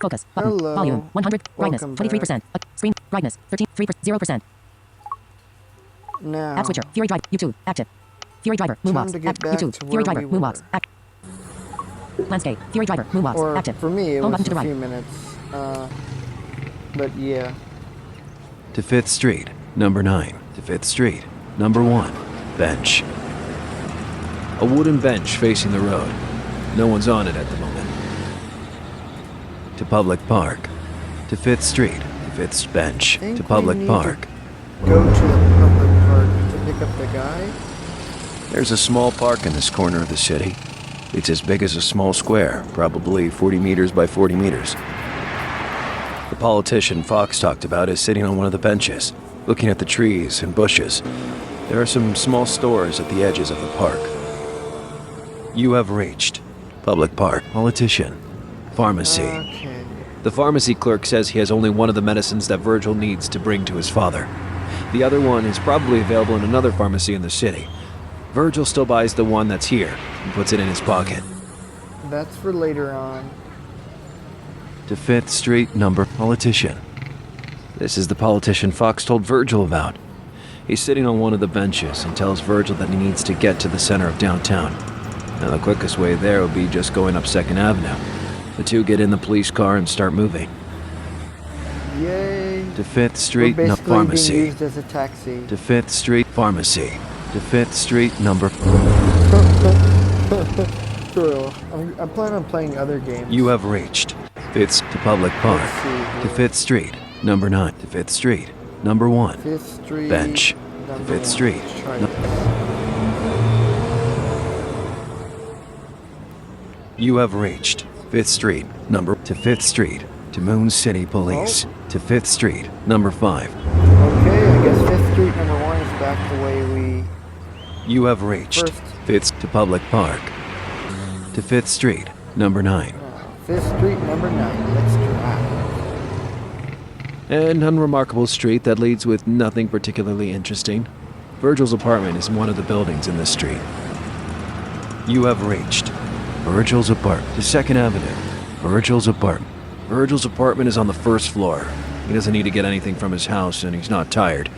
Focus. Button. Hello. Volume. 100. Brightness. Welcome 23%. Screen. Brightness. 13. 0%. Now, App switcher. Fury driver. YouTube. Active. Fury driver. time Moonwalks. to get Active. back YouTube. to Fury where driver. we were. Moonwalks. Active. Landscape. Fury driver. Moonwalks. Or Active. for me, it Home was button to the a right. few minutes. But yeah. To 5th Street, number 9. To 5th Street, number 1. Bench. A wooden bench facing the road. No one's on it at the moment. To Public Park. To 5th Street, to 5th Bench. Think To we Public need Park. Go to the public park to pick up the guy. There's a small park in this corner of the city. It's as big as a small square, probably 40 meters by 40 meters. The politician Fox talked about is sitting on one of the benches, looking at the trees and bushes. There are some small stores at the edges of the park. You have reached Public Park. Politician. Pharmacy. Okay. The pharmacy clerk says he has only one of the medicines that Virgil needs to bring to his father. The other one is probably available in another pharmacy in the city. Virgil still buys the one that's here and puts it in his pocket. That's for later on. To 5th Street, number politician. This is the politician Fox told Virgil about. He's sitting on one of the benches and tells Virgil that he needs to get to the center of downtown. Now the quickest way there would be just going up 2nd Avenue. The two get in the police car and start moving. Yay. To 5th Street, We're no basically pharmacy. being used as a taxi. To 5th Street, pharmacy. To 5th Street, number... True. I plan on playing other games. You have reached 5th to Public Park. Let's see To here. 5th Street, number 9. To 5th Street, number 1. 5th Street. Bench. number 5th one. Street. Let's try No- this. You have reached 5th Street, number... To 5th Street, to Moon City Police. To 5th Street, number 5. Okay, I guess 5th Street number 1 is back the way we... You have reached First. 5th to Public Park. To 5th Street, number 9. 5th Street number 9. Let's drive. An unremarkable street that leads with nothing particularly interesting. Virgil's apartment is one of the buildings in this street. You have reached Virgil's apartment. To 2nd Avenue. Virgil's apartment. Virgil's apartment is on the 1st floor. He doesn't need to get anything from his house and he's not tired,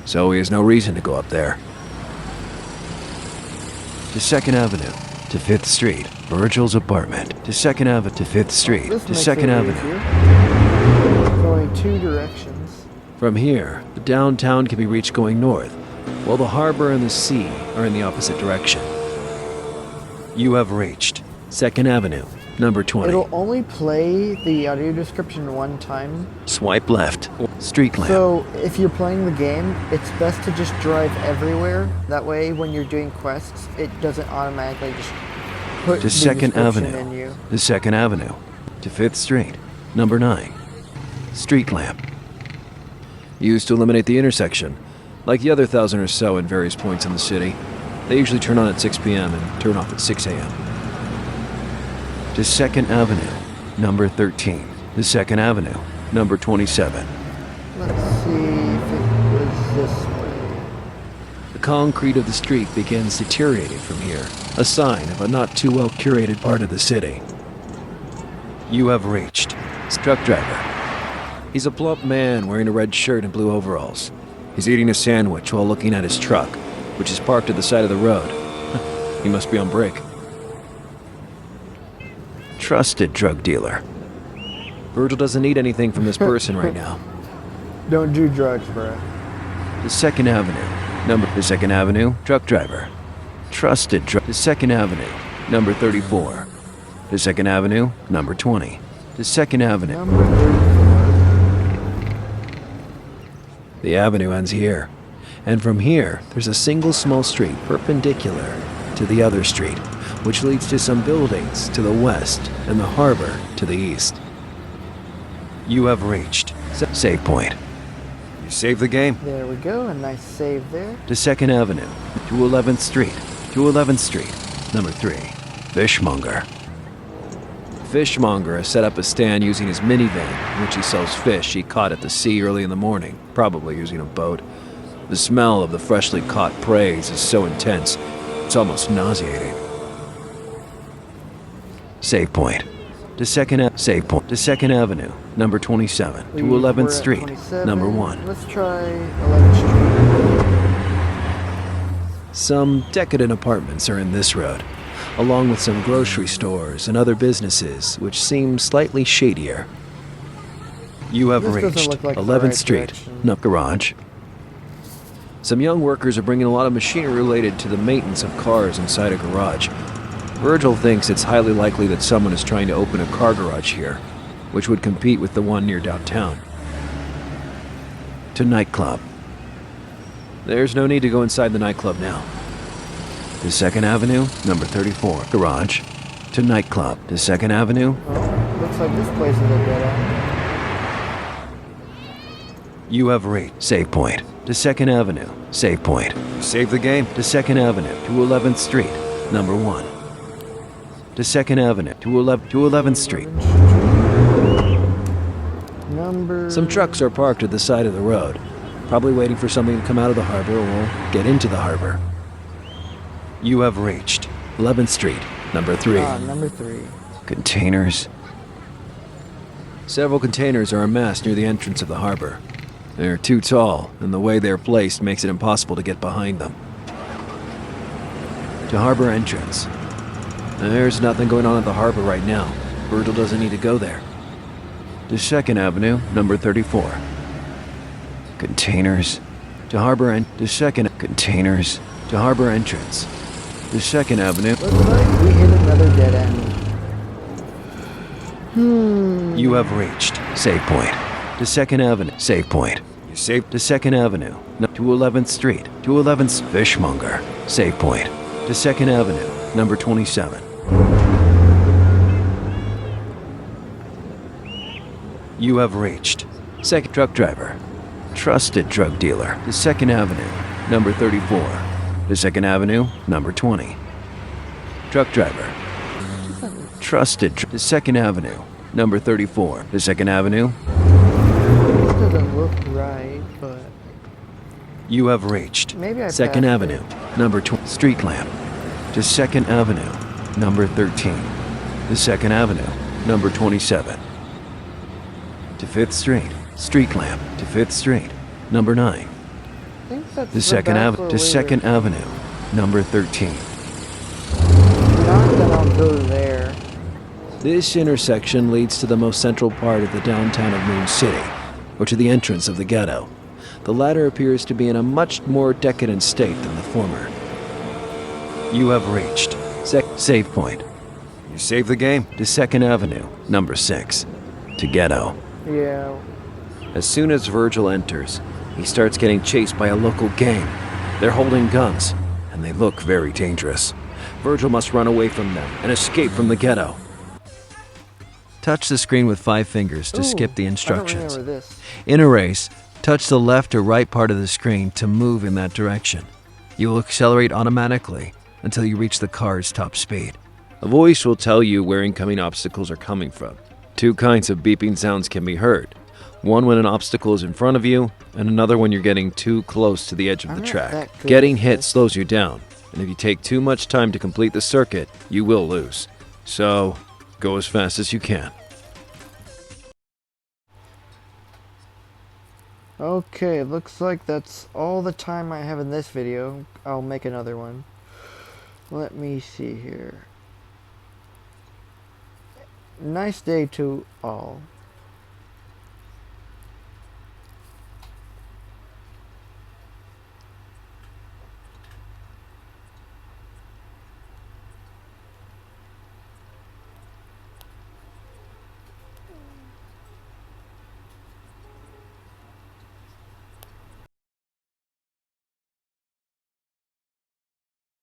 so he has no reason to go up there. To 2nd Avenue. To 5th Street. Virgil's apartment. To 2nd Avenue. To 5th Street. This To makes 2nd it Avenue. easier. Going 2 directions. From here, the downtown can be reached going north, while the harbor and the sea are in the opposite direction. You have reached 2nd Avenue, number 20. It'll only play the audio description one time. Swipe left. Street lamp. So if you're playing the game, it's best to just drive everywhere. That way, when you're doing quests, it doesn't automatically just put To the 2nd description Avenue. in you. To 2nd Avenue. To 5th Street, number 9. Street lamp. Used to eliminate the intersection. Like the other 1,000 or so in various points in the city, they usually turn on at 6 p.m. and turn off at 6 a.m. To 2nd Avenue, number 13. To 2nd Avenue, number 27. Let's see if it was this way. The concrete of the street begins deteriorating from here, a sign of a not too well curated part of the city. You have reached truck driver. He's a plump man wearing a red shirt and blue overalls. He's eating a sandwich while looking at his truck, which is parked at the side of the road. He must be on break. Trusted drug dealer. Virgil doesn't need anything from this person right now. Don't do drugs, bro. To 2nd Avenue, number to 2nd Avenue, truck driver. Trusted drug. To 2nd Avenue, number 34. To 2nd Avenue, number 20. To 2nd Avenue. Number 34. The avenue ends here. And from here, there's a single small street perpendicular to the other street, which leads to some buildings to the west and the harbor to the east. You have reached save point. You save the game. There we go, a nice save there. To 2nd Avenue, to 11th Street, to 11th Street, number 3, Fishmonger. Fishmonger has set up a stand using his minivan, in which he sells fish he caught at the sea early in the morning, probably using a boat. The smell of the freshly caught prey is so intense, it's almost nauseating. Save point. to 2nd Avenue, number 27, to 11th We're at Street, 27. number 1. Let's try 11th Street. Some decadent apartments are in this road, along with some grocery stores and other businesses which seem slightly shadier. You have This doesn't reached look like the 11th right Street, direction. garage. Some young workers are bringing a lot of machinery related to the maintenance of cars inside a garage. Virgil thinks it's highly likely that someone is trying to open a car garage here, which would compete with the one near downtown. To nightclub. There's no need to go inside the nightclub now. To 2nd Avenue, number 34, garage. To nightclub. To 2nd Avenue. Oh, looks like this place is a dead end. You have reached save point. To 2nd Avenue, save point. Save the game. To 2nd Avenue, to 11th Street, number 1. To 2nd Avenue, to 11th Street. Number... Some trucks are parked at the side of the road, probably waiting for something to come out of the harbor or get into the harbor. You have reached 11th Street, number 3. number 3. Containers. Several containers are amassed near the entrance of the harbor. They're too tall, and the way they're placed makes it impossible to get behind them. To harbor entrance. There's nothing going on at the harbor right now. Virgil doesn't need to go there. To 2nd Avenue, number 34. Containers. To harbor to 2nd containers. To harbor entrance. To 2nd Avenue. Looks like we hit another dead end. You have reached save point. To 2nd Avenue, save point. You saved to 2nd Avenue, to 11th Street, to 11th Fishmonger, save point. To 2nd Avenue, number 27. You have reached second truck driver, trusted drug dealer. To 2nd Avenue, number 34. To 2nd Avenue, number 20. Truck driver, trusted to 2nd Avenue, number 34. To 2nd Avenue. This doesn't look right, but... You have reached Maybe I 2nd passed Avenue, number 20. Street lamp. To 2nd Avenue, number 13. To 2nd Avenue, number 27. To 5th Street, street lamp. To 5th Street, number 9. I think that's To the 2nd back Avenue, to where we 2nd were. Avenue, number 13. Not that I'll go there. This intersection leads to the most central part of the downtown of Moon City, or to the entrance of the ghetto. The latter appears to be in a much more decadent state than the former. You have reached save point. You save the game to 2nd Avenue, number 6, to ghetto. Yeah. As soon as Virgil enters, he starts getting chased by a local gang. They're holding guns, and they look very dangerous. Virgil must run away from them and escape from the ghetto. Touch the screen with 5 fingers to skip the instructions. I don't remember this. In a race, touch the left or right part of the screen to move in that direction. You will accelerate automatically until you reach the car's top speed. A voice will tell you where incoming obstacles are coming from. 2 kinds of beeping sounds can be heard. One when an obstacle is in front of you, and another when you're getting too close to the edge of I'm the not track. that good Getting at hit this. slows you down, and if you take too much time to complete the circuit, you will lose. So, go as fast as you can. Okay, looks like that's all the time I have in this video. I'll make another one. Let me see here. Nice day to all.